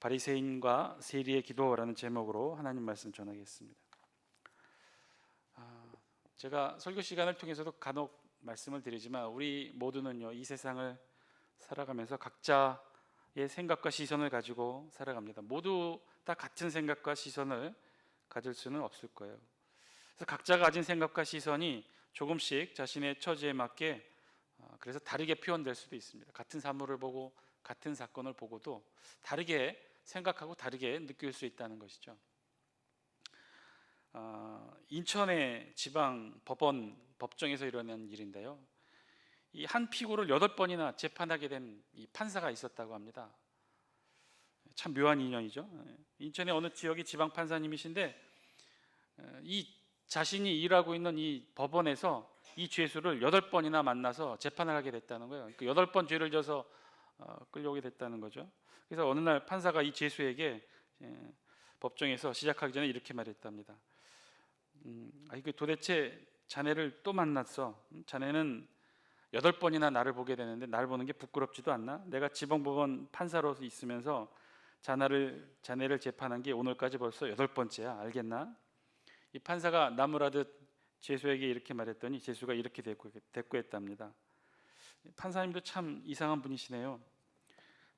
바리새인과 세리의 기도라는 제목으로 하나님 말씀 전하겠습니다. 제가 설교 시간을 통해서도 간혹 말씀을 드리지만 우리 모두는요, 이 세상을 살아가면서 각자의 생각과 시선을 가지고 살아갑니다. 모두 다 같은 생각과 시선을 가질 수는 없을 거예요. 그래서 각자가 가진 생각과 시선이 조금씩 자신의 처지에 맞게 그래서 다르게 표현될 수도 있습니다. 같은 사물을 보고 같은 사건을 보고도 다르게 생각하고 다르게 느낄 수 있다는 것이죠. 인천의 지방 법정에서 일어난 일인데요, 이 한 피고를 8번이나 재판하게 된 이 판사가 있었다고 합니다. 참 묘한 인연이죠. 인천의 어느 지역의 지방 판사님이신데 이 자신이 일하고 있는 이 법원에서 이 죄수를 8번이나 만나서 재판을 하게 됐다는 거예요. 그 8번 죄를 져서 끌려오게 됐다는 거죠. 그래서 어느 날 판사가 이 죄수에게 법정에서 시작하기 전에 이렇게 말했답니다. 이거 도대체 자네를 또 만났어. 자네는 8번이나 나를 보게 되는데 날 보는 게 부끄럽지도 않나? 내가 지방법원 판사로서 있으면서 자네를 재판한 게 오늘까지 벌써 8번째야. 알겠나? 이 판사가 나무라듯 죄수에게 이렇게 말했더니 죄수가 이렇게 대꾸했답니다. 판사님도 참 이상한 분이시네요.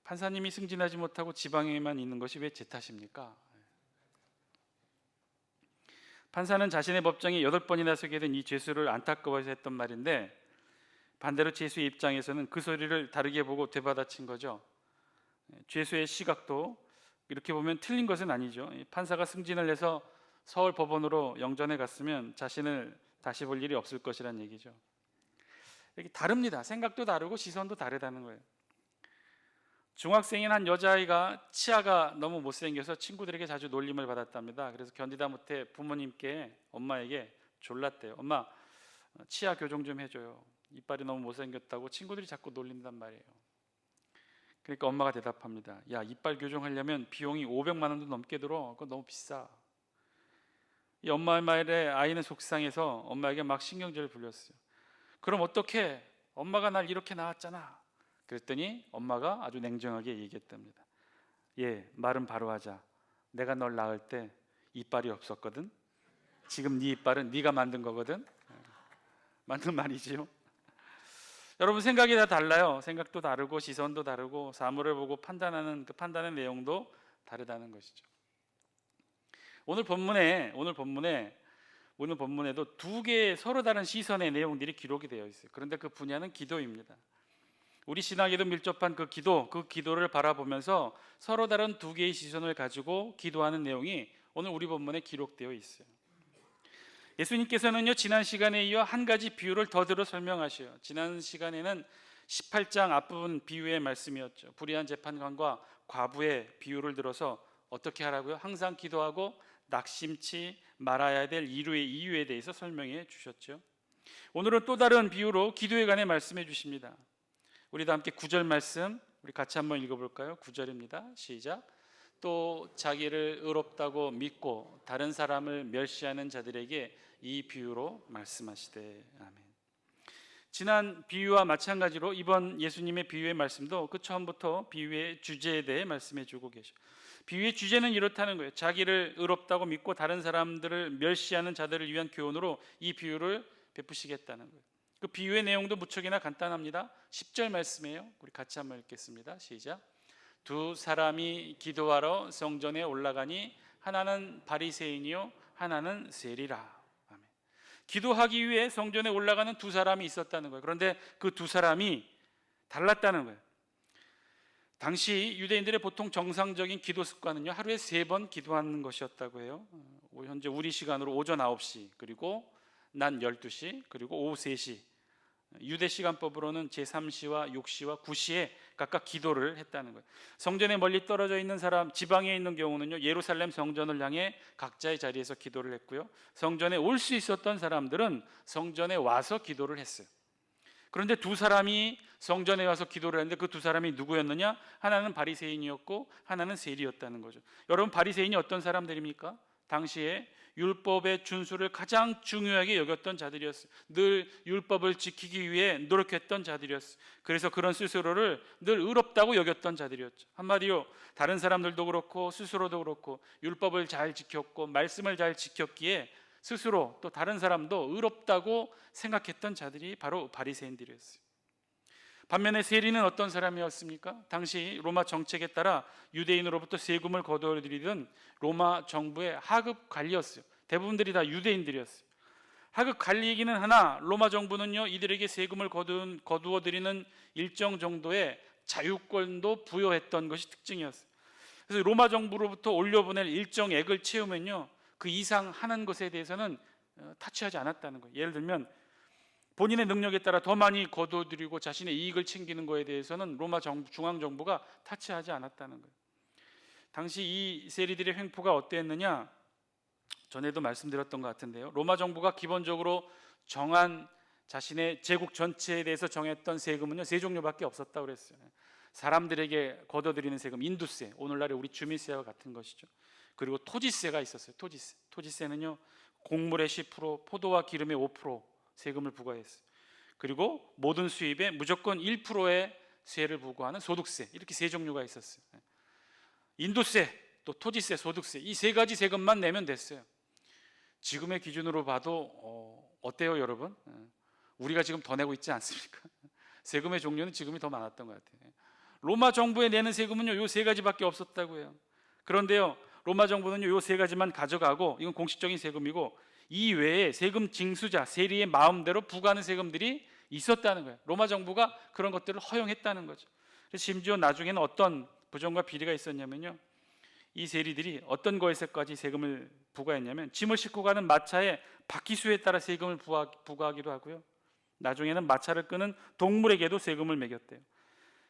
판사님이 승진하지 못하고 지방에만 있는 것이 왜 제 탓입니까? 판사는 자신의 법정에 8번이나 서게 된 이 죄수를 안타까워해서 했던 말인데, 반대로 죄수의 입장에서는 그 소리를 다르게 보고 되받아친 거죠. 죄수의 시각도 이렇게 보면 틀린 것은 아니죠. 판사가 승진을 해서 서울 법원으로 영전에 갔으면 자신을 다시 볼 일이 없을 것이란 얘기죠. 이렇게 다릅니다. 생각도 다르고 시선도 다르다는 거예요. 중학생인 한 여자아이가 치아가 너무 못생겨서 친구들에게 자주 놀림을 받았답니다. 그래서 견디다 못해 부모님께, 엄마에게 졸랐대요. 엄마, 치아 교정 좀 해줘요. 이빨이 너무 못생겼다고 친구들이 자꾸 놀린단 말이에요. 그러니까 엄마가 대답합니다. 야, 이빨 교정하려면 비용이 500만 원도 넘게 들어. 그거 너무 비싸. 이 엄마의 말에 아이는 속상해서 엄마에게 막 신경질을 불렸어요. 그럼 어떡해? 엄마가 날 이렇게 낳았잖아. 그랬더니 엄마가 아주 냉정하게 얘기했답니다. 예, 말은 바로 하자. 내가 널 낳을 때 이빨이 없었거든. 지금 네 이빨은 네가 만든 거거든. 맞는 말이지요. 여러분, 생각이 다 달라요. 생각도 다르고 시선도 다르고 사물을 보고 판단하는 그 판단의 내용도 다르다는 것이죠. 오늘 본문에도 두 개의 서로 다른 시선의 내용들이 기록이 되어 있어요. 그런데 그 분야는 기도입니다. 우리 신앙에도 밀접한 그 기도를 바라보면서 서로 다른 두 개의 시선을 가지고 기도하는 내용이 오늘 우리 본문에 기록되어 있어요. 예수님께서는요, 지난 시간에 이어 한 가지 비유를 더 들어 설명하셔요. 지난 시간에는 18장 앞부분 비유의 말씀이었죠. 불의한 재판관과 과부의 비유를 들어서 어떻게 하라고요? 항상 기도하고 낙심치 말아야 될 이유에 대해서 설명해 주셨죠. 오늘은 또 다른 비유로 기도에 관해 말씀해 주십니다. 우리도 함께 9절 말씀 우리 같이 한번 읽어볼까요? 9절입니다. 시작. 또 자기를 의롭다고 믿고 다른 사람을 멸시하는 자들에게 이 비유로 말씀하시되. 아멘. 지난 비유와 마찬가지로 이번 예수님의 비유의 말씀도 그 처음부터 비유의 주제에 대해 말씀해 주고 계셔. 비유의 주제는 이렇다는 거예요. 자기를 의롭다고 믿고 다른 사람들을 멸시하는 자들을 위한 교훈으로 이 비유를 베푸시겠다는 거예요. 그 비유의 내용도 무척이나 간단합니다. 10절 말씀이에요. 우리 같이 한번 읽겠습니다. 시작. 두 사람이 기도하러 성전에 올라가니 하나는 바리새인이요 하나는 세리라. 아멘. 기도하기 위해 성전에 올라가는 두 사람이 있었다는 거예요. 그런데 그 두 사람이 달랐다는 거예요. 당시 유대인들의 보통 정상적인 기도 습관은요, 하루에 3번 기도하는 것이었다고 해요. 현재 우리 시간으로 오전 9시, 그리고 낮 12시, 그리고 오후 3시. 유대 시간법으로는 제3시와 6시와 9시에 각각 기도를 했다는 거예요. 성전에 멀리 떨어져 있는 사람, 지방에 있는 경우는요, 예루살렘 성전을 향해 각자의 자리에서 기도를 했고요, 성전에 올 수 있었던 사람들은 성전에 와서 기도를 했어요. 그런데 두 사람이 성전에 와서 기도를 했는데 그 두 사람이 누구였느냐? 하나는 바리새인이었고 하나는 세리였다는 거죠. 여러분, 바리새인이 어떤 사람들입니까? 당시에 율법의 준수를 가장 중요하게 여겼던 자들이었어요. 늘 율법을 지키기 위해 노력했던 자들이었어요. 그래서 그런 스스로를 늘 의롭다고 여겼던 자들이었죠. 한마디로 다른 사람들도 그렇고 스스로도 그렇고 율법을 잘 지켰고 말씀을 잘 지켰기에 스스로 또 다른 사람도 의롭다고 생각했던 자들이 바로 바리새인들이었어요. 반면에 세리는 어떤 사람이었습니까? 당시 로마 정책에 따라 유대인으로부터 세금을 거두어들이던 로마 정부의 하급 관리였어요. 대부분들이 다 유대인들이었어요. 하급 관리이기는 하나 로마 정부는요, 이들에게 세금을 거두어들이는 일정 정도의 자유권도 부여했던 것이 특징이었어요. 그래서 로마 정부로부터 올려보낼 일정액을 채우면요, 그 이상 하는 것에 대해서는 타치하지 않았다는 거예요. 예를 들면 본인의 능력에 따라 더 많이 거둬들이고 자신의 이익을 챙기는 것에 대해서는 로마 중앙정부가 타치하지 않았다는 거예요. 당시 이 세리들의 횡포가 어땠느냐? 전에도 말씀드렸던 것 같은데요, 로마 정부가 기본적으로 정한 자신의 제국 전체에 대해서 정했던 세금은요, 세 종류밖에 없었다고 그랬어요. 사람들에게 거둬들이는 세금, 인두세, 오늘날의 우리 주민세와 같은 것이죠. 그리고 토지세가 있었어요. 토지세는요, 곡물의 10%, 포도와 기름의 5% 세금을 부과했어요. 그리고 모든 수입에 무조건 1%의 세를 부과하는 소득세, 이렇게 세 종류가 있었어요. 인도세, 또 토지세, 소득세, 이 세 가지 세금만 내면 됐어요. 지금의 기준으로 봐도 어때요, 여러분? 우리가 지금 더 내고 있지 않습니까? 세금의 종류는 지금이 더 많았던 것 같아요. 로마 정부에 내는 세금은요, 요 세 가지밖에 없었다고 해요. 그런데요, 로마 정부는요, 요 세 가지만 가져가고, 이건 공식적인 세금이고, 이 외에 세금 징수자, 세리의 마음대로 부과하는 세금들이 있었다는 거예요. 로마 정부가 그런 것들을 허용했다는 거죠. 그래서 심지어 나중에는 어떤 부정과 비리가 있었냐면요, 이 세리들이 어떤 거에서까지 세금을 부과했냐면 짐을 싣고 가는 마차의 바퀴수에 따라 세금을 부과하기도 하고요, 나중에는 마차를 끄는 동물에게도 세금을 매겼대요.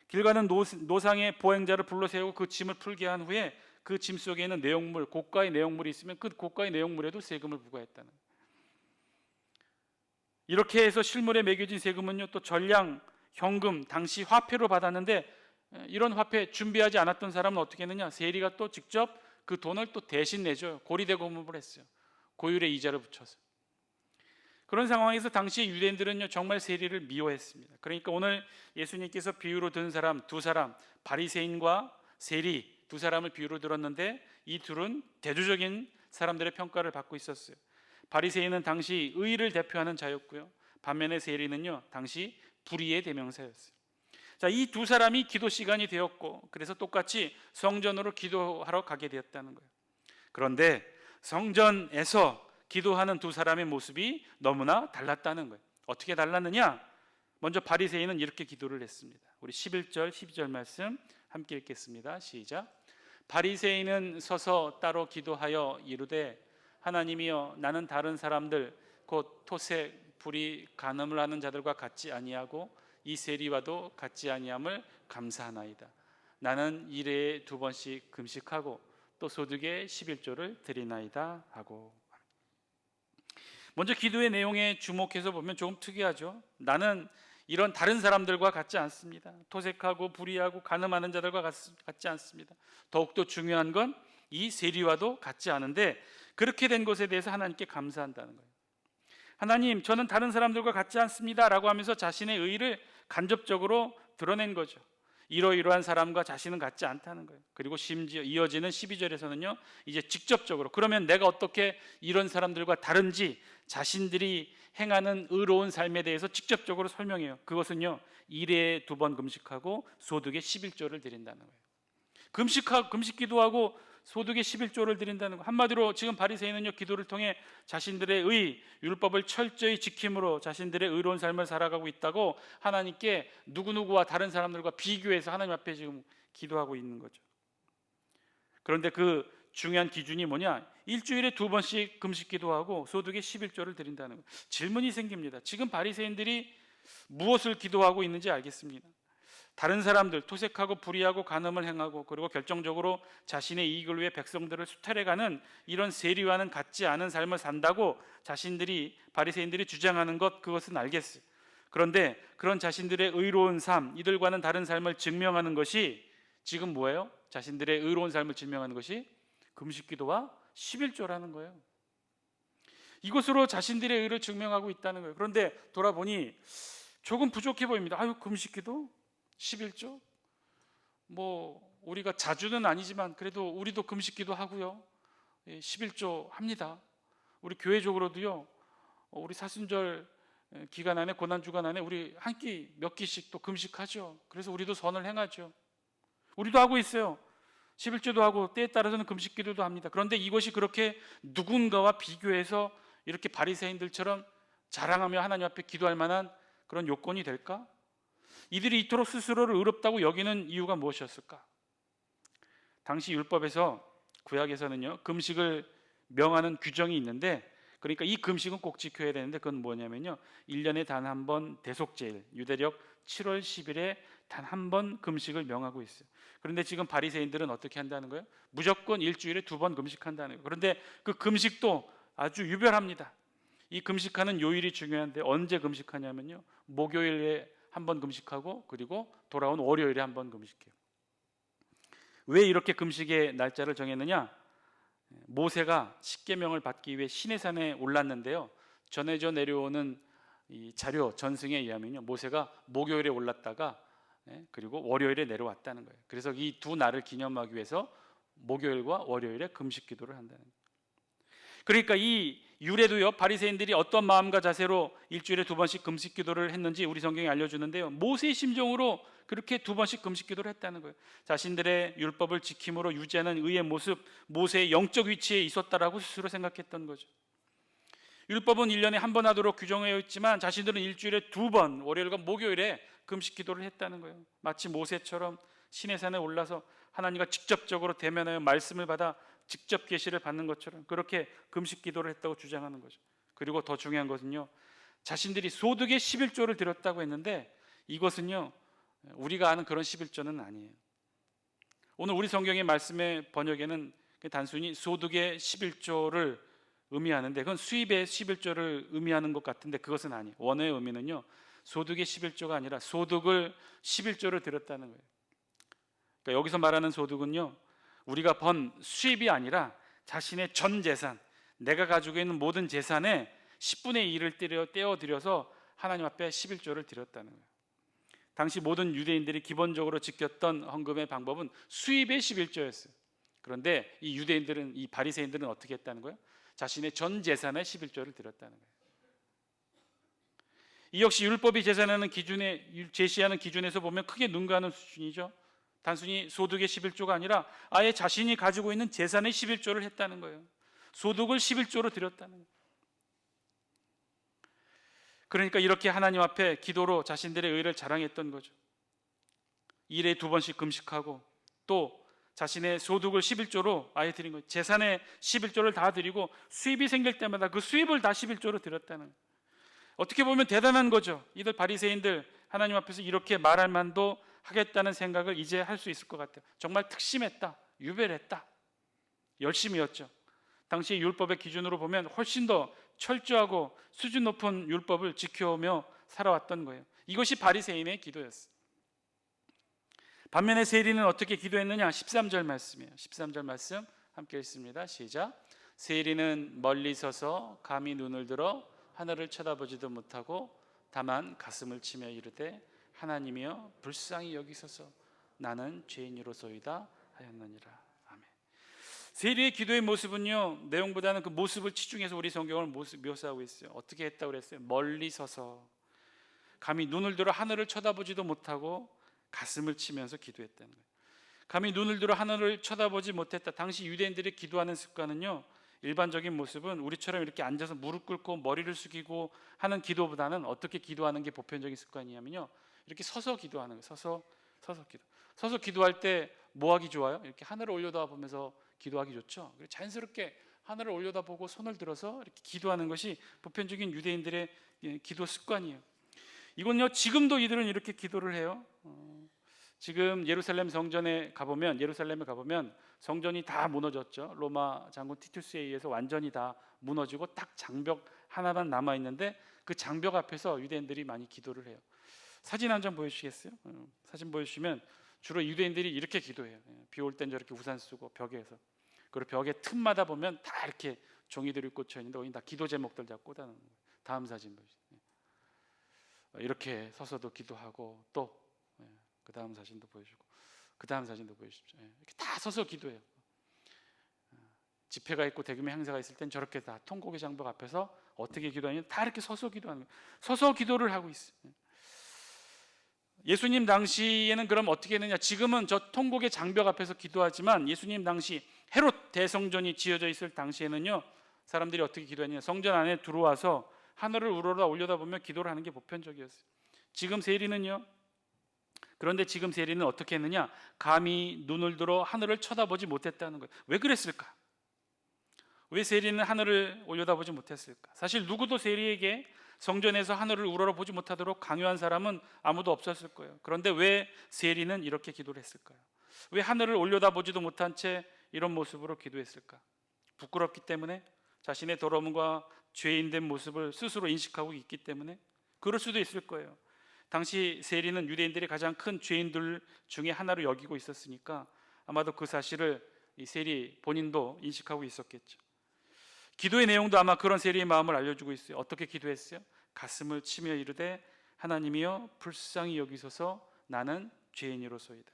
길 가는 노상의 보행자를 불러세우고 그 짐을 풀게 한 후에 그 짐 속에 있는 내용물, 고가의 내용물이 있으면 그 고가의 내용물에도 세금을 부과했다는 거예요. 이렇게 해서 실물에 매겨진 세금은요, 또 전량, 현금, 당시 화폐로 받았는데, 이런 화폐 준비하지 않았던 사람은 어떻게 했느냐? 세리가 또 직접 그 돈을 또 대신 내줘요. 고리대금을 했어요. 고율의 이자를 붙여서. 그런 상황에서 당시 유대인들은요, 정말 세리를 미워했습니다. 그러니까 오늘 예수님께서 비유로 든 사람 두 사람, 바리새인과 세리 두 사람을 비유로 들었는데, 이 둘은 대조적인 사람들의 평가를 받고 있었어요. 바리새인은 당시 의를 대표하는 자였고요, 반면에 세리는요, 당시 불의의 대명사였어요. 자, 이 두 사람이 기도 시간이 되었고, 그래서 똑같이 성전으로 기도하러 가게 되었다는 거예요. 그런데 성전에서 기도하는 두 사람의 모습이 너무나 달랐다는 거예요. 어떻게 달랐느냐? 먼저 바리새인은 이렇게 기도를 했습니다. 우리 11절, 12절 말씀 함께 읽겠습니다. 시작. 바리새인은 서서 따로 기도하여 이르되, 하나님이여, 나는 다른 사람들 곧 토색, 불의, 간음을 하는 자들과 같지 아니하고 이 세리와도 같지 아니함을 감사하나이다. 나는 일에 2번씩 금식하고 또 소득의 11조를 드리나이다 하고. 먼저 기도의 내용에 주목해서 보면 조금 특이하죠. 나는 이런 다른 사람들과 같지 않습니다. 토색하고 불의하고 간음하는 자들과 같지 않습니다. 더욱더 중요한 건 이 세리와도 같지 않은데, 그렇게 된 것에 대해서 하나님께 감사한다는 거예요. 하나님, 저는 다른 사람들과 같지 않습니다 라고 하면서 자신의 의의를 간접적으로 드러낸 거죠. 이러이러한 사람과 자신은 같지 않다는 거예요. 그리고 심지어 이어지는 12절에서는요, 이제 직접적으로, 그러면 내가 어떻게 이런 사람들과 다른지 자신들이 행하는 의로운 삶에 대해서 직접적으로 설명해요. 그것은요, 일에 2번 금식하고 소득의 11조를 드린다는 거예요. 금식 기도하고 소득의 11조를 드린다는 거. 한마디로 지금 바리새인은요, 기도를 통해 자신들의 의, 율법을 철저히 지킴으로 자신들의 의로운 삶을 살아가고 있다고 하나님께 누구누구와 다른 사람들과 비교해서 하나님 앞에 지금 기도하고 있는 거죠. 그런데 그 중요한 기준이 뭐냐? 일주일에 2번씩 금식 기도하고 소득의 11조를 드린다는 거예요. 질문이 생깁니다. 지금 바리새인들이 무엇을 기도하고 있는지 알겠습니다. 다른 사람들, 토색하고 불의하고 간음을 행하고, 그리고 결정적으로 자신의 이익을 위해 백성들을 수탈해가는 이런 세리와는 같지 않은 삶을 산다고 바리새인들이 주장하는 것, 그것은 알겠어요. 그런데 그런 자신들의 의로운 삶, 이들과는 다른 삶을 증명하는 것이 지금 뭐예요? 자신들의 의로운 삶을 증명하는 것이 금식기도와 11조라는 거예요. 이것으로 자신들의 의를 증명하고 있다는 거예요. 그런데 돌아보니 조금 부족해 보입니다. 아유, 금식기도 11조? 뭐 우리가 자주는 아니지만 그래도 우리도 금식기도 하고요. 11조 합니다. 우리 교회적으로도요. 우리 사순절 기간 안에, 고난 주간 안에 우리 한 끼 몇 끼씩 또 금식하죠. 그래서 우리도 선을 행하죠. 우리도 하고 있어요. 11조도 하고 때에 따라서는 금식 기도도 합니다. 그런데 이것이 그렇게 누군가와 비교해서 이렇게 바리새인들처럼 자랑하며 하나님 앞에 기도할 만한 그런 요건이 될까? 이들이 이토록 스스로를 의롭다고 여기는 이유가 무엇이었을까? 당시 율법에서, 구약에서는요, 금식을 명하는 규정이 있는데, 그러니까 이 금식은 꼭 지켜야 되는데, 그건 뭐냐면요, 1년에 단 한 번 대속제일, 유대력 7월 10일에 단 한 번 금식을 명하고 있어요. 그런데 지금 바리새인들은 어떻게 한다는 거예요? 무조건 일주일에 2번 금식한다는 거예요. 그런데 그 금식도 아주 유별합니다. 이 금식하는 요일이 중요한데 언제 금식하냐면요, 목요일에 한 번 금식하고 그리고 돌아온 월요일에 한 번 금식해요. 왜 이렇게 금식의 날짜를 정했느냐? 모세가 십계명을 받기 위해 시내산에 올랐는데요, 전해져 내려오는 이 자료 전승에 의하면요, 모세가 목요일에 올랐다가 그리고 월요일에 내려왔다는 거예요. 그래서 이 두 날을 기념하기 위해서 목요일과 월요일에 금식 기도를 한다는 거예요. 그러니까 이 율에도요, 바리새인들이 어떤 마음과 자세로 일주일에 2번씩 금식 기도를 했는지 우리 성경이 알려주는데요, 모세의 심정으로 그렇게 2번씩 금식 기도를 했다는 거예요. 자신들의 율법을 지킴으로 유지하는 의의 모습, 모세의 영적 위치에 있었다라고 스스로 생각했던 거죠. 율법은 1년에 한 번 하도록 규정되어 있지만 자신들은 일주일에 2번, 월요일과 목요일에 금식 기도를 했다는 거예요. 마치 모세처럼 시내산에 올라서 하나님과 직접적으로 대면하여 말씀을 받아 직접 계시를 받는 것처럼 그렇게 금식 기도를 했다고 주장하는 거죠. 그리고 더 중요한 것은요, 자신들이 소득의 11조를 드렸다고 했는데 이것은요, 우리가 아는 그런 11조는 아니에요. 오늘 우리 성경의 말씀의 번역에는 단순히 소득의 11조를 의미하는데 그건 수입의 11조를 의미하는 것 같은데 그것은 아니에요. 원어의 의미는요, 소득의 11조가 아니라 소득을 11조를 드렸다는 거예요. 그러니까 여기서 말하는 소득은요, 우리가 번 수입이 아니라 자신의 전 재산, 내가 가지고 있는 모든 재산의 10분의 1을 떼어드려서 하나님 앞에 11조를 드렸다는 거예요. 당시 모든 유대인들이 기본적으로 지켰던 헌금의 방법은 수입의 11조였어요. 그런데 이 유대인들은, 이 바리새인들은 어떻게 했다는 거예요? 자신의 전 재산의 11조를 드렸다는 거예요. 이 역시 율법이 제시하는 기준에서 보면 크게 능가하는 수준이죠. 단순히 소득의 11조가 아니라 아예 자신이 가지고 있는 재산의 11조를 했다는 거예요. 소득을 11조로 드렸다는 거예요. 그러니까 이렇게 하나님 앞에 기도로 자신들의 의를 자랑했던 거죠. 일에 2번씩 금식하고 또 자신의 소득을 11조로 아예 드린 거예요. 재산의 11조를 다 드리고 수입이 생길 때마다 그 수입을 다 11조로 드렸다는 거예요. 어떻게 보면 대단한 거죠. 이들 바리새인들 하나님 앞에서 이렇게 말할 만도 하겠다는 생각을 이제 할 수 있을 것 같아요. 정말 특심했다, 유별했다, 열심이었죠. 당시 율법의 기준으로 보면 훨씬 더 철저하고 수준 높은 율법을 지켜오며 살아왔던 거예요. 이것이 바리새인의 기도였어요. 반면에 세리는 어떻게 기도했느냐? 13절 말씀이에요. 13절 말씀 함께 읽습니다. 시작. 세리는 멀리 서서 감히 눈을 들어 하늘을 쳐다보지도 못하고 다만 가슴을 치며 이르되 하나님이여 불쌍히 여기소서 나는 죄인이로소이다 하였느니라. 아멘. 세리의 기도의 모습은요, 내용보다는 그 모습을 치중해서 우리 성경을 묘사하고 있어요. 어떻게 했다고 그랬어요? 멀리 서서 감히 눈을 들어 하늘을 쳐다보지도 못하고 가슴을 치면서 기도했다는 거예요. 감히 눈을 들어 하늘을 쳐다보지 못했다. 당시 유대인들이 기도하는 습관은요, 일반적인 모습은 우리처럼 이렇게 앉아서 무릎 꿇고 머리를 숙이고 하는 기도보다는 어떻게 기도하는 게 보편적인 습관이냐면요, 이렇게 서서 기도하는 거예요. 서서 기도할 때 뭐 하기 좋아요? 이렇게 하늘을 올려다보면서 기도하기 좋죠. 자연스럽게 하늘을 올려다보고 손을 들어서 이렇게 기도하는 것이 보편적인 유대인들의 기도 습관이에요. 이건요, 지금도 이들은 이렇게 기도를 해요. 지금 예루살렘에 가보면 성전이 다 무너졌죠. 로마 장군 티투스에 의해서 완전히 다 무너지고 딱 장벽 하나만 남아 있는데 그 장벽 앞에서 유대인들이 많이 기도를 해요. 사진 한 장 보여주시겠어요? 사진 보여주시면 주로 유대인들이 이렇게 기도해요. 비 올 땐 저렇게 우산 쓰고 벽에서. 그리고 벽에 틈마다 보면 다 이렇게 종이들이 꽂혀 있는데 거기 다 기도 제목들 다 꽂아놓은 거예요. 다음 사진 보시죠. 이렇게 서서도 기도하고 또 그 다음 사진도 보여주고 그 다음 사진도 보여주십시오. 이렇게 다 서서 기도해요. 집회가 있고 대규모 행사가 있을 땐 저렇게 다 통곡의 장벽 앞에서 어떻게 기도하냐, 다 이렇게 서서 기도하는 거예요. 서서 기도를 하고 있어요. 예수님 당시에는 그럼 어떻게 했느냐? 지금은 저 통곡의 장벽 앞에서 기도하지만 예수님 당시 헤롯 대성전이 지어져 있을 당시에는요, 사람들이 어떻게 기도했냐? 성전 안에 들어와서 하늘을 우러러 올려다보며 기도를 하는 게 보편적이었어요. 지금 세리는요, 그런데 지금 세리는 어떻게 했느냐? 감히 눈을 들어 하늘을 쳐다보지 못했다는 거예요. 왜 그랬을까? 왜 세리는 하늘을 올려다보지 못했을까? 사실 누구도 세리에게 성전에서 하늘을 우러러보지 못하도록 강요한 사람은 아무도 없었을 거예요. 그런데 왜 세리는 이렇게 기도를 했을까요? 왜 하늘을 올려다보지도 못한 채 이런 모습으로 기도했을까? 부끄럽기 때문에? 자신의 더러움과 죄인된 모습을 스스로 인식하고 있기 때문에? 그럴 수도 있을 거예요. 당시 세리는 유대인들이 가장 큰 죄인들 중에 하나로 여기고 있었으니까 아마도 그 사실을 이 세리 본인도 인식하고 있었겠죠. 기도의 내용도 아마 그런 세리의 마음을 알려주고 있어요. 어떻게 기도했어요? 가슴을 치며 이르되 하나님이여 불쌍히 여기소서 나는 죄인이로소이다.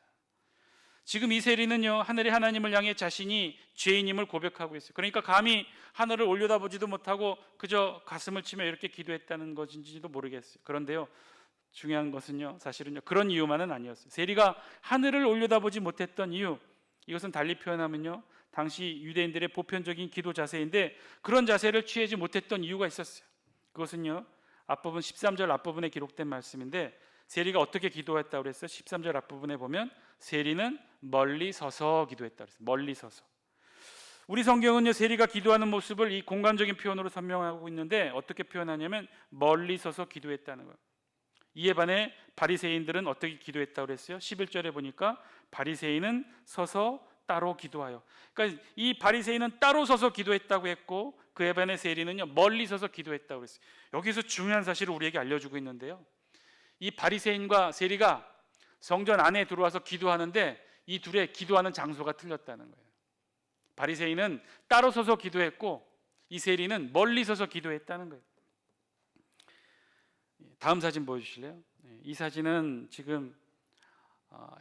지금 이 세리는요, 하늘의 하나님을 향해 자신이 죄인임을 고백하고 있어요. 그러니까 감히 하늘을 올려다보지도 못하고 그저 가슴을 치며 이렇게 기도했다는 것인지도 모르겠어요. 그런데요, 중요한 것은요, 사실은요, 그런 이유만은 아니었어요. 세리가 하늘을 올려다보지 못했던 이유, 이것은 달리 표현하면요, 당시 유대인들의 보편적인 기도 자세인데 그런 자세를 취하지 못했던 이유가 있었어요. 그것은요, 앞부분 13절 앞부분에 기록된 말씀인데 세리가 어떻게 기도했다고 그랬어요? 13절 앞부분에 보면 세리는 멀리 서서 기도했다고 그랬어요. 멀리 서서. 우리 성경은요, 세리가 기도하는 모습을 이 공간적인 표현으로 설명하고 있는데 어떻게 표현하냐면 멀리 서서 기도했다는 거예요. 이에 반해 바리새인들은 어떻게 기도했다고 그랬어요? 11절에 보니까 바리새인은 서서 따로 기도하여. 그러니까 이 바리새인은 따로 서서 기도했다고 했고 그에 반해 세리는요, 멀리 서서 기도했다고 그랬어요. 여기서 중요한 사실을 우리에게 알려주고 있는데요, 이 바리새인과 세리가 성전 안에 들어와서 기도하는데 이 둘의 기도하는 장소가 틀렸다는 거예요. 바리새인은 따로 서서 기도했고 이 세리는 멀리 서서 기도했다는 거예요. 다음 사진 보여주실래요? 이 사진은 지금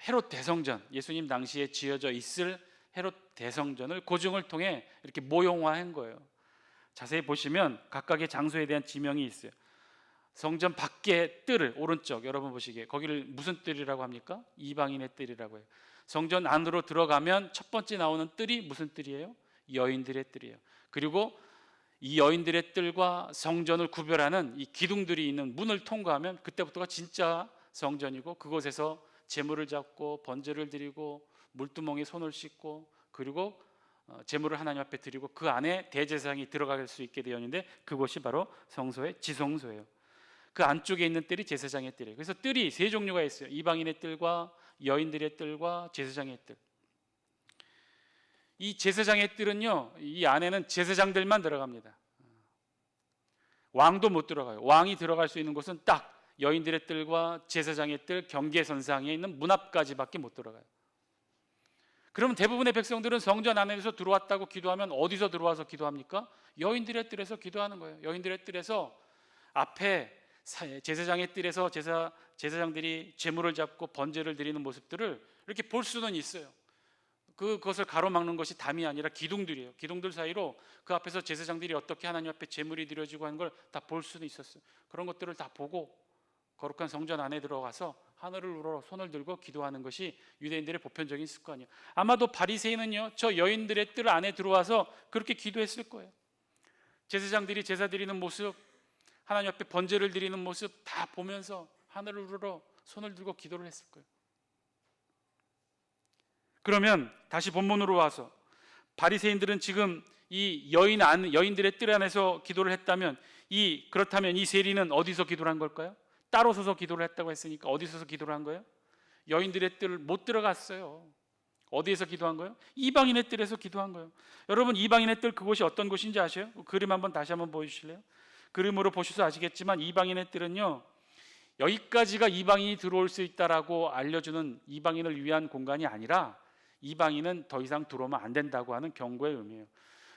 헤롯 대성전, 예수님 당시에 지어져 있을 헤롯 대성전을 고증을 통해 이렇게 모형화한 거예요. 자세히 보시면 각각의 장소에 대한 지명이 있어요. 성전 밖의 뜰을, 오른쪽 여러분 보시기에 거기를 무슨 뜰이라고 합니까? 이방인의 뜰이라고 해요. 성전 안으로 들어가면 첫 번째 나오는 뜰이 무슨 뜰이에요? 여인들의 뜰이에요. 그리고 이 여인들의 뜰과 성전을 구별하는 이 기둥들이 있는 문을 통과하면 그때부터가 진짜 성전이고 그곳에서 제물을 잡고 번제를 드리고 물두멍에 손을 씻고 그리고 제물을 하나님 앞에 드리고 그 안에 대제사장이 들어갈 수 있게 되었는데 그곳이 바로 성소의 지성소예요. 그 안쪽에 있는 뜰이 제사장의 뜰이에요. 그래서 뜰이 세 종류가 있어요. 이방인의 뜰과 여인들의 뜰과 제사장의 뜰. 이 제사장의 뜰은요, 이 안에는 제사장들만 들어갑니다. 왕도 못 들어가요. 왕이 들어갈 수 있는 곳은 딱 여인들의 뜰과 제사장의 뜰 경계선상에 있는 문 앞까지밖에 못 들어가요. 그러면 대부분의 백성들은 성전 안에서 들어왔다고 기도하면 어디서 들어와서 기도합니까? 여인들의 뜰에서 기도하는 거예요. 여인들의 뜰에서 앞에 제사장의 뜰에서 제사장들이 제물을 잡고 번제를 드리는 모습들을 이렇게 볼 수는 있어요. 그것을 가로막는 것이 담이 아니라 기둥들이에요. 기둥들 사이로 그 앞에서 제사장들이 어떻게 하나님 앞에 제물이 드려지고 하는 걸 다 볼 수는 있었어요. 그런 것들을 다 보고 거룩한 성전 안에 들어가서 하늘을 우러러 손을 들고 기도하는 것이 유대인들의 보편적인 습관이에요. 아마도 바리새인은요, 저 여인들의 뜰 안에 들어와서 그렇게 기도했을 거예요. 제사장들이 제사 드리는 모습, 하나님 앞에 번제를 드리는 모습 다 보면서 하늘을 우러러 손을 들고 기도를 했을 거예요. 그러면 다시 본문으로 와서 바리새인들은 지금 이 여인들의 뜰 안에서 기도를 했다면 그렇다면 이 세리는 어디서 기도를 한 걸까요? 따로 서서 기도를 했다고 했으니까 어디서 서서 기도를 한 거예요? 여인들의 뜰 못 들어갔어요. 어디에서 기도한 거예요? 이방인의 뜰에서 기도한 거예요. 여러분, 이방인의 뜰 그곳이 어떤 곳인지 아세요? 그림 다시 한번 보여주실래요? 그림으로 보셔서 아시겠지만 이방인의 뜰은요, 여기까지가 이방인이 들어올 수 있다라고 알려주는 이방인을 위한 공간이 아니라 이방인은 더 이상 들어오면 안 된다고 하는 경고의 의미예요.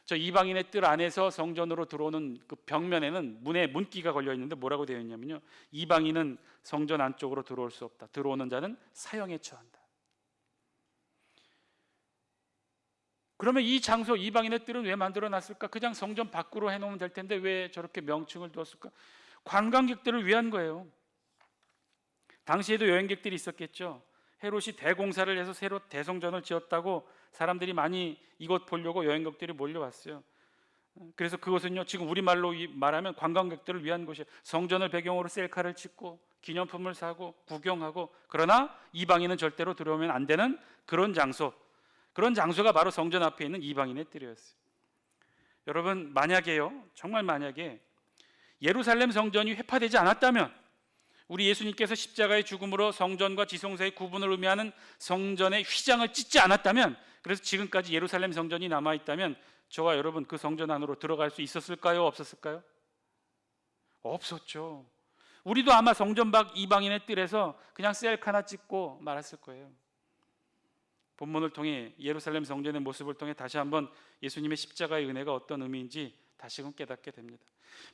저 이방인의 뜰 안에서 성전으로 들어오는 그 벽면에는 문에 문기가 걸려 있는데 뭐라고 되어 있냐면요, 이방인은 성전 안쪽으로 들어올 수 없다. 들어오는 자는 사형에 처한다. 그러면 이 장소, 이방인의 뜰은 왜 만들어 놨을까? 그냥 성전 밖으로 해놓으면 될 텐데 왜 저렇게 명칭을 두었을까? 관광객들을 위한 거예요. 당시에도 여행객들이 있었겠죠. 헤롯이 대공사를 해서 새로 대성전을 지었다고 사람들이 많이 이곳 보려고 여행객들이 몰려왔어요. 그래서 그것은요, 지금 우리말로 말하면 관광객들을 위한 곳이에요. 성전을 배경으로 셀카를 찍고 기념품을 사고 구경하고, 그러나 이방인은 절대로 들어오면 안 되는 그런 장소, 그런 장소가 바로 성전 앞에 있는 이방인의 뜰이었어요. 여러분, 만약에요, 정말 만약에 예루살렘 성전이 회파되지 않았다면, 우리 예수님께서 십자가의 죽음으로 성전과 지성소의 구분을 의미하는 성전의 휘장을 찢지 않았다면, 그래서 지금까지 예루살렘 성전이 남아있다면 저와 여러분 그 성전 안으로 들어갈 수 있었을까요? 없었을까요? 없었죠. 우리도 아마 성전 밖 이방인의 뜰에서 그냥 셀카나 찍고 말았을 거예요. 본문을 통해 예루살렘 성전의 모습을 통해 다시 한번 예수님의 십자가의 은혜가 어떤 의미인지 다시금 깨닫게 됩니다.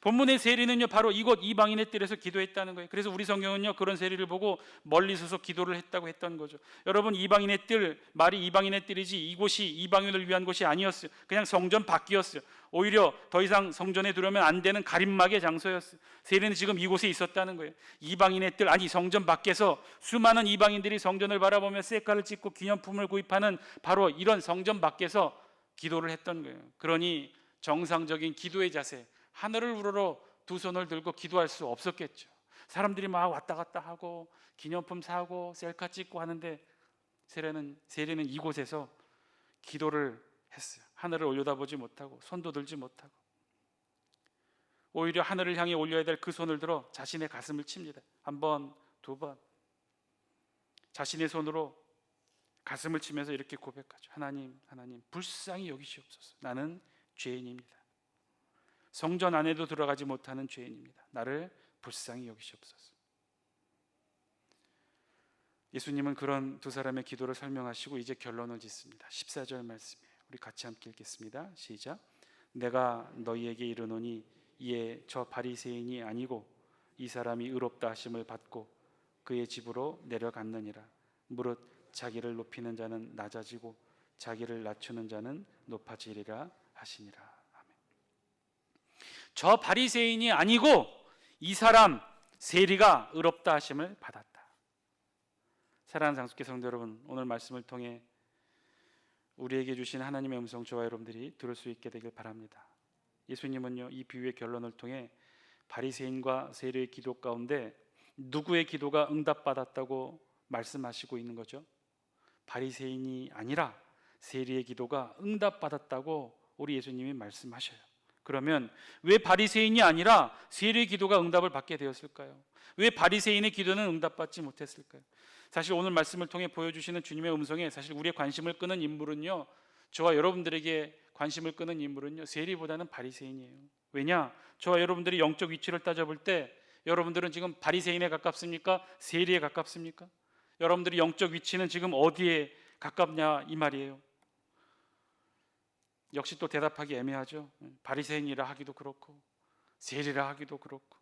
본문의 세리는요, 바로 이곳 이방인의 뜰에서 기도했다는 거예요. 그래서 우리 성경은요, 그런 세리를 보고 멀리 서서 기도를 했다고 했던 거죠. 여러분, 이방인의 뜰, 말이 이방인의 뜰이지 이곳이 이방인을 위한 곳이 아니었어요. 그냥 성전 밖이었어요. 오히려 더 이상 성전에 들어오면 안 되는 가림막의 장소였어요. 세리는 지금 이곳에 있었다는 거예요. 이방인의 뜰, 아니 성전 밖에서 수많은 이방인들이 성전을 바라보며 셀카를 찍고 기념품을 구입하는 바로 이런 성전 밖에서 기도를 했던 거예요. 그러니 정상적인 기도의 자세, 하늘을 우러러 두 손을 들고 기도할 수 없었겠죠. 사람들이 막 왔다 갔다 하고 기념품 사고 셀카 찍고 하는데 세리는 이곳에서 기도를 했어요. 하늘을 올려다보지 못하고 손도 들지 못하고 오히려 하늘을 향해 올려야 될 그 손을 들어 자신의 가슴을 칩니다. 한 번, 두 번. 자신의 손으로 가슴을 치면서 이렇게 고백하죠. 하나님, 불쌍히 여기시옵소서. 나는 죄인입니다. 성전 안에도 들어가지 못하는 죄인입니다. 나를 불쌍히 여기시옵소서. 예수님은 그런 두 사람의 기도를 설명하시고 이제 결론을 짓습니다. 14절 말씀이에요. 우리 같이 함께 읽겠습니다. 시작. 내가 너희에게 이르노니 이에 저 바리새인이 아니고 이 사람이 의롭다 하심을 받고 그의 집으로 내려갔느니라. 무릇 자기를 높이는 자는 낮아지고 자기를 낮추는 자는 높아지리라 하시니라. 아멘. 저 바리새인이 아니고 이 사람 세리가 의롭다 하심을 받았다. 사랑하는 장수께 성도 여러분, 오늘 말씀을 통해 우리에게 주신 하나님의 음성 저와 여러분들이 들을 수 있게 되길 바랍니다. 예수님은요, 이 비유의 결론을 통해 바리새인과 세리의 기도 가운데 누구의 기도가 응답받았다고 말씀하시고 있는 거죠? 바리새인이 아니라 세리의 기도가 응답받았다고 우리 예수님이 말씀하셔요. 그러면 왜 바리새인이 아니라 세리의 기도가 응답을 받게 되었을까요? 왜 바리새인의 기도는 응답받지 못했을까요? 사실 오늘 말씀을 통해 보여주시는 주님의 음성에 사실 우리의 관심을 끄는 인물은요, 저와 여러분들에게 관심을 끄는 인물은요, 세리보다는 바리새인이에요. 왜냐? 저와 여러분들이 영적 위치를 따져볼 때 여러분들은 지금 바리새인에 가깝습니까? 세리에 가깝습니까? 여러분들이 영적 위치는 지금 어디에 가깝냐 이 말이에요. 역시 또 대답하기 애매하죠. 바리새인이라 하기도 그렇고 세리라 하기도 그렇고.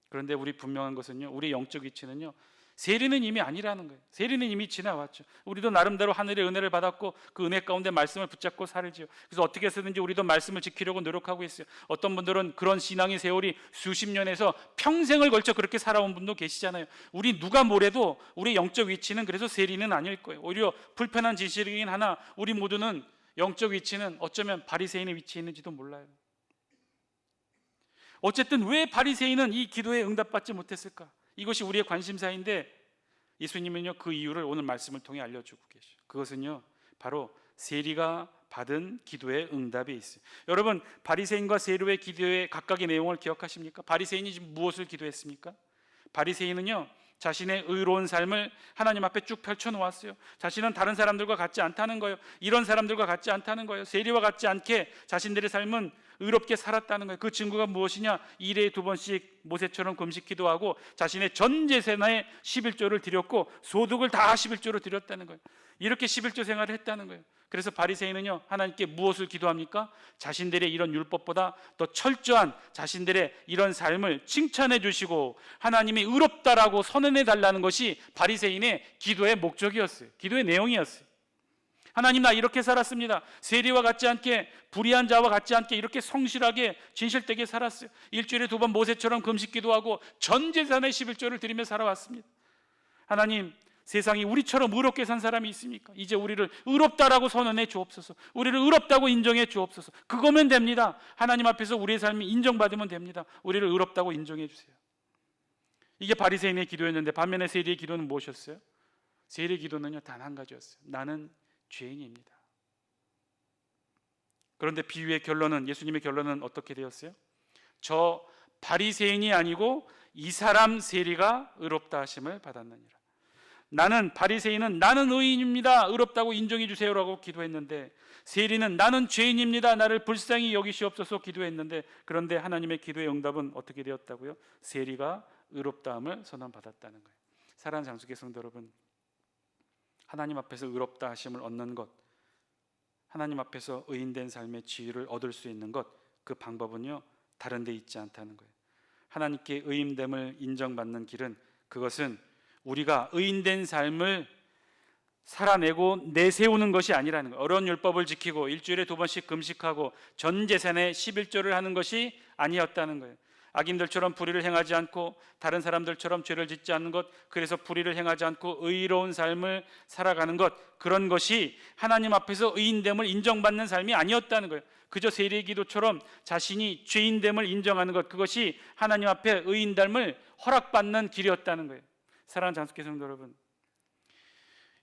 그런데 우리 분명한 것은요, 우리 영적 위치는요, 세리는 이미 아니라는 거예요. 세리는 이미 지나왔죠. 우리도 나름대로 하늘의 은혜를 받았고 그 은혜 가운데 말씀을 붙잡고 살지요. 그래서 어떻게 해서든지 우리도 말씀을 지키려고 노력하고 있어요. 어떤 분들은 그런 신앙의 세월이 수십 년에서 평생을 걸쳐 그렇게 살아온 분도 계시잖아요. 우리 누가 뭐래도 우리 영적 위치는 그래서 세리는 아닐 거예요. 오히려 불편한 진실이긴 하나 우리 모두는 영적 위치는 어쩌면 바리새인의 위치에 있는지도 몰라요. 어쨌든 왜 바리새인은 이 기도에 응답받지 못했을까? 이것이 우리의 관심사인데 예수님은요, 그 이유를 오늘 말씀을 통해 알려주고 계셔요. 그것은요, 바로 세리가 받은 기도의 응답에 있어요. 여러분, 바리새인과 세리의 기도의 각각의 내용을 기억하십니까? 바리새인이 지금 무엇을 기도했습니까? 바리새인은요, 자신의 의로운 삶을 하나님 앞에 쭉 펼쳐놓았어요. 자신은 다른 사람들과 같지 않다는 거예요. 이런 사람들과 같지 않다는 거예요. 세리와 같지 않게 자신들의 삶은 의롭게 살았다는 거예요. 그 증거가 무엇이냐? 일에 2번씩 모세처럼 금식 기도하고 자신의 전 재산의 11조를 드렸고 소득을 다 11조로 드렸다는 거예요. 이렇게 11조 생활을 했다는 거예요. 그래서 바리새인은요, 하나님께 무엇을 기도합니까? 자신들의 이런 율법보다 더 철저한 자신들의 이런 삶을 칭찬해 주시고 하나님이 의롭다라고 선언해 달라는 것이 바리새인의 기도의 목적이었어요. 기도의 내용이었어요. 하나님, 나 이렇게 살았습니다. 세리와 같지 않게, 불의한 자와 같지 않게 이렇게 성실하게 진실되게 살았어요. 일주일에 2번 모세처럼 금식 기도하고 전 재산의 11조를 드리며 살아왔습니다. 하나님, 세상에 우리처럼 의롭게 산 사람이 있습니까? 이제 우리를 의롭다라고 선언해 주옵소서. 우리를 의롭다고 인정해 주옵소서. 그거면 됩니다. 하나님 앞에서 우리의 삶이 인정받으면 됩니다. 우리를 의롭다고 인정해 주세요. 이게 바리새인의 기도였는데, 반면에 세리의 기도는 무엇이었어요? 세리의 기도는요, 단 한 가지였어요. 나는 죄인입니다. 그런데 비유의 결론은, 예수님의 결론은 어떻게 되었어요? 저 바리새인이 아니고 이 사람 세리가 의롭다 하심을 받았느니라. 나는, 바리새인은 나는 의인입니다, 의롭다고 인정해 주세요라고 기도했는데, 세리는 나는 죄인입니다, 나를 불쌍히 여기시옵소서 기도했는데, 그런데 하나님의 기도의 응답은 어떻게 되었다고요? 세리가 의롭다함을 선언받았다는 거예요. 사랑하는 장수교 성도 여러분, 하나님 앞에서 의롭다 하심을 얻는 것, 하나님 앞에서 의인된 삶의 지위를 얻을 수 있는 것, 그 방법은요, 다른 데 있지 않다는 거예요. 하나님께 의인됨을 인정받는 길은, 그것은 우리가 의인된 삶을 살아내고 내세우는 것이 아니라는 거예요. 어려운 율법을 지키고 일주일에 2번씩 금식하고 전 재산의 11조를 하는 것이 아니었다는 거예요. 악인들처럼 불의를 행하지 않고 다른 사람들처럼 죄를 짓지 않는 것, 그래서 불의를 행하지 않고 의로운 삶을 살아가는 것, 그런 것이 하나님 앞에서 의인됨을 인정받는 삶이 아니었다는 거예요. 그저 세리의 기도처럼 자신이 죄인됨을 인정하는 것, 그것이 하나님 앞에 의인됨을 허락받는 길이었다는 거예요. 사랑하는 장수교 성도 여러분,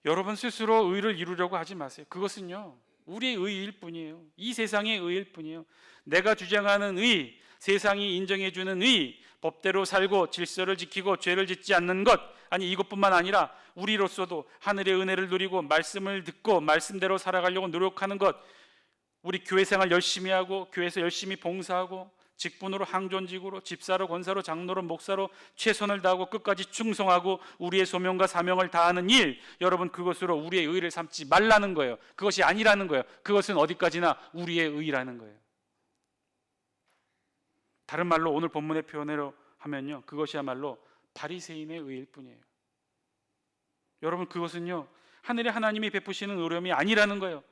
여러분 스스로 의를 이루려고 하지 마세요. 그것은요, 우리의 의일 뿐이에요. 이 세상의 의일 뿐이에요. 내가 주장하는 의, 세상이 인정해주는 의, 법대로 살고 질서를 지키고 죄를 짓지 않는 것, 아니 이것뿐만 아니라 우리로서도 하늘의 은혜를 누리고 말씀을 듣고 말씀대로 살아가려고 노력하는 것, 우리 교회 생활 열심히 하고 교회에서 열심히 봉사하고 직분으로 항존직으로 집사로 권사로 장로로 목사로 최선을 다하고 끝까지 충성하고 우리의 소명과 사명을 다하는 일, 여러분 그것으로 우리의 의를 삼지 말라는 거예요. 그것이 아니라는 거예요. 그것은 어디까지나 우리의 의라는 거예요. 다른 말로 오늘 본문의 표현으로 하면요, 그것이야말로 바리새인의 의일 뿐이에요. 여러분 그것은요, 하늘의 하나님이 베푸시는 의로움이 아니라는 거예요.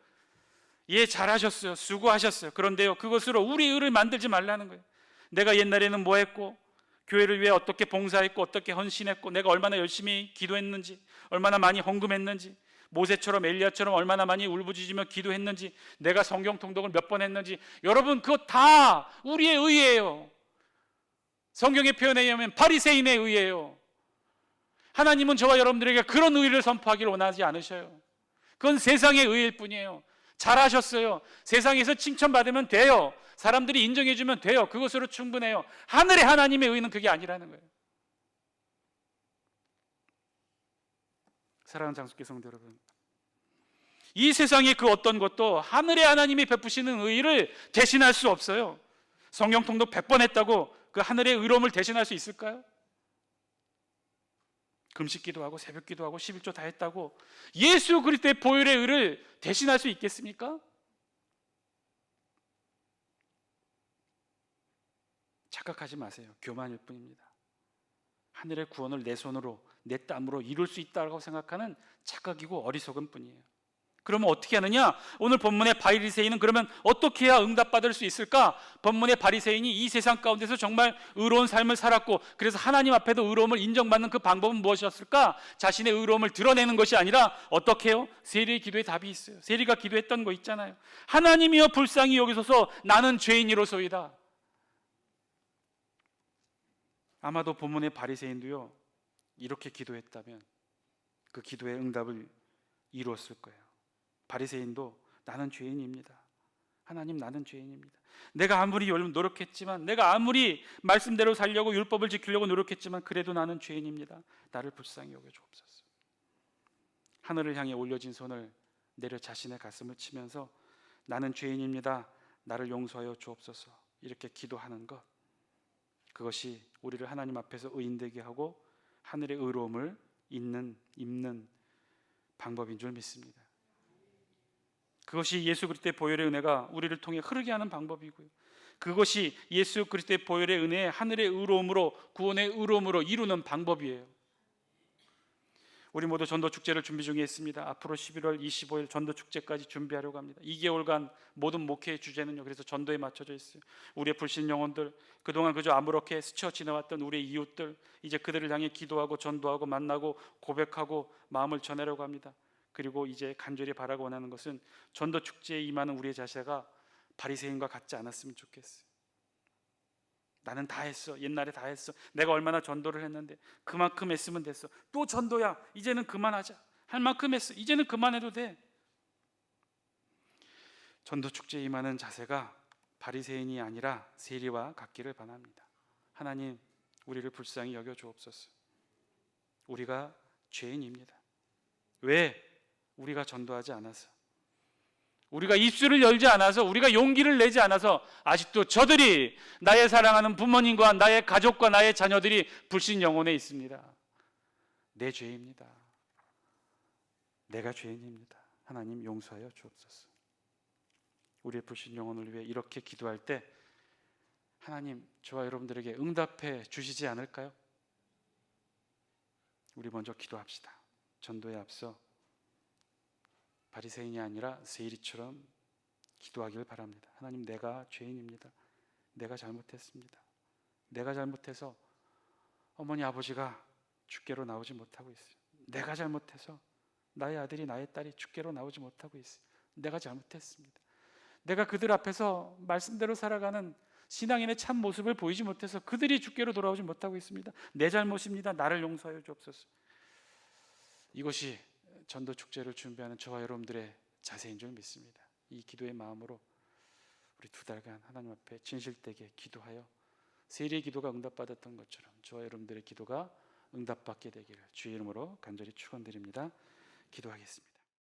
예, 잘하셨어요, 수고하셨어요. 그런데요, 그것으로 우리 의를 만들지 말라는 거예요. 내가 옛날에는 뭐 했고, 교회를 위해 어떻게 봉사했고, 어떻게 헌신했고, 내가 얼마나 열심히 기도했는지, 얼마나 많이 헌금했는지, 모세처럼 엘리야처럼 얼마나 많이 울부짖으며 기도했는지, 내가 성경 통독을 몇 번 했는지, 여러분 그거 다 우리의 의예요. 성경의 표현에 의하면 바리새인의 의예요. 하나님은 저와 여러분들에게 그런 의를 선포하기를 원하지 않으셔요. 그건 세상의 의일 뿐이에요. 잘하셨어요. 세상에서 칭찬받으면 돼요. 사람들이 인정해주면 돼요. 그것으로 충분해요. 하늘의 하나님의 의는 그게 아니라는 거예요. 사랑하는 장수교 성도 여러분, 이 세상의 그 어떤 것도 하늘의 하나님이 베푸시는 의를 대신할 수 없어요. 성경 통독 100번 했다고 그 하늘의 의로움을 대신할 수 있을까요? 금식기도 하고 새벽기도 하고 11조 다 했다고 예수 그리스도의 보혈의 의를 대신할 수 있겠습니까? 착각하지 마세요. 교만일 뿐입니다. 하늘의 구원을 내 손으로 내 땀으로 이룰 수 있다고 생각하는 착각이고 어리석은 뿐이에요. 그러면 어떻게 하느냐? 오늘 본문의 바리새인은 그러면 어떻게 해야 응답받을 수 있을까? 본문의 바리새인이 이 세상 가운데서 정말 의로운 삶을 살았고, 그래서 하나님 앞에도 의로움을 인정받는 그 방법은 무엇이었을까? 자신의 의로움을 드러내는 것이 아니라 어떻게 해요? 세리의 기도에 답이 있어요. 세리가 기도했던 거 있잖아요. 하나님이여 불쌍히 여기소서, 나는 죄인이로소이다. 아마도 본문의 바리새인도요, 이렇게 기도했다면 그 기도의 응답을 이루었을 거예요. 바리새인도 나는 죄인입니다. 하나님, 나는 죄인입니다. 내가 아무리 노력했지만, 내가 아무리 말씀대로 살려고 율법을 지키려고 노력했지만 그래도 나는 죄인입니다. 나를 불쌍히 여겨주옵소서. 하늘을 향해 올려진 손을 내려 자신의 가슴을 치면서 나는 죄인입니다. 나를 용서하여 주옵소서 이렇게 기도하는 것, 그것이 우리를 하나님 앞에서 의인되게 하고 하늘의 의로움을 입는 방법인 줄 믿습니다. 그것이 예수 그리스도의 보혈의 은혜가 우리를 통해 흐르게 하는 방법이고요, 그것이 예수 그리스도의 보혈의 은혜, 하늘의 의로움으로, 구원의 의로움으로 이루는 방법이에요. 우리 모두 전도 축제를 준비 중에 있습니다. 앞으로 11월 25일 전도 축제까지 준비하려고 합니다. 2개월간 모든 목회의 주제는요, 그래서 전도에 맞춰져 있어요. 우리의 불신 영혼들, 그동안 그저 아무렇게 스쳐 지나왔던 우리의 이웃들, 이제 그들을 향해 기도하고 전도하고 만나고 고백하고 마음을 전하려고 합니다. 그리고 이제 간절히 바라고 원하는 것은 전도 축제에 임하는 우리의 자세가 바리새인과 같지 않았으면 좋겠어요. 나는 다 했어, 옛날에 다 했어, 내가 얼마나 전도를 했는데 그만큼 했으면 됐어, 또 전도야, 이제는 그만하자, 할 만큼 했어, 이제는 그만해도 돼. 전도 축제에 임하는 자세가 바리새인이 아니라 세리와 같기를 바랍니다. 하나님, 우리를 불쌍히 여겨 주옵소서. 우리가 죄인입니다. 왜? 우리가 전도하지 않아서, 우리가 입술을 열지 않아서, 우리가 용기를 내지 않아서 아직도 저들이, 나의 사랑하는 부모님과 나의 가족과 나의 자녀들이 불신 영혼에 있습니다. 내 죄입니다. 내가 죄인입니다. 하나님 용서하여 주옵소서. 우리의 불신 영혼을 위해 이렇게 기도할 때 하나님 저와 여러분들에게 응답해 주시지 않을까요? 우리 먼저 기도합시다. 전도에 앞서 바리새인이 아니라 세리처럼 기도하길 바랍니다. 하나님, 내가 죄인입니다. 내가 잘못했습니다. 내가 잘못해서 어머니 아버지가 주께로 나오지 못하고 있어요. 내가 잘못해서 나의 아들이 나의 딸이 주께로 나오지 못하고 있어요. 내가 잘못했습니다. 내가 그들 앞에서 말씀대로 살아가는 신앙인의 참 모습을 보이지 못해서 그들이 주께로 돌아오지 못하고 있습니다. 내 잘못입니다. 나를 용서하여 주옵소서. 이것이 전도 축제를 준비하는 저와 여러분들의 자세인 줄 믿습니다. 이 기도의 마음으로 우리 2달간 하나님 앞에 진실되게 기도하여 세리의 기도가 응답받았던 것처럼 저와 여러분들의 기도가 응답받게 되기를 주의 이름으로 간절히 축원드립니다. 기도하겠습니다.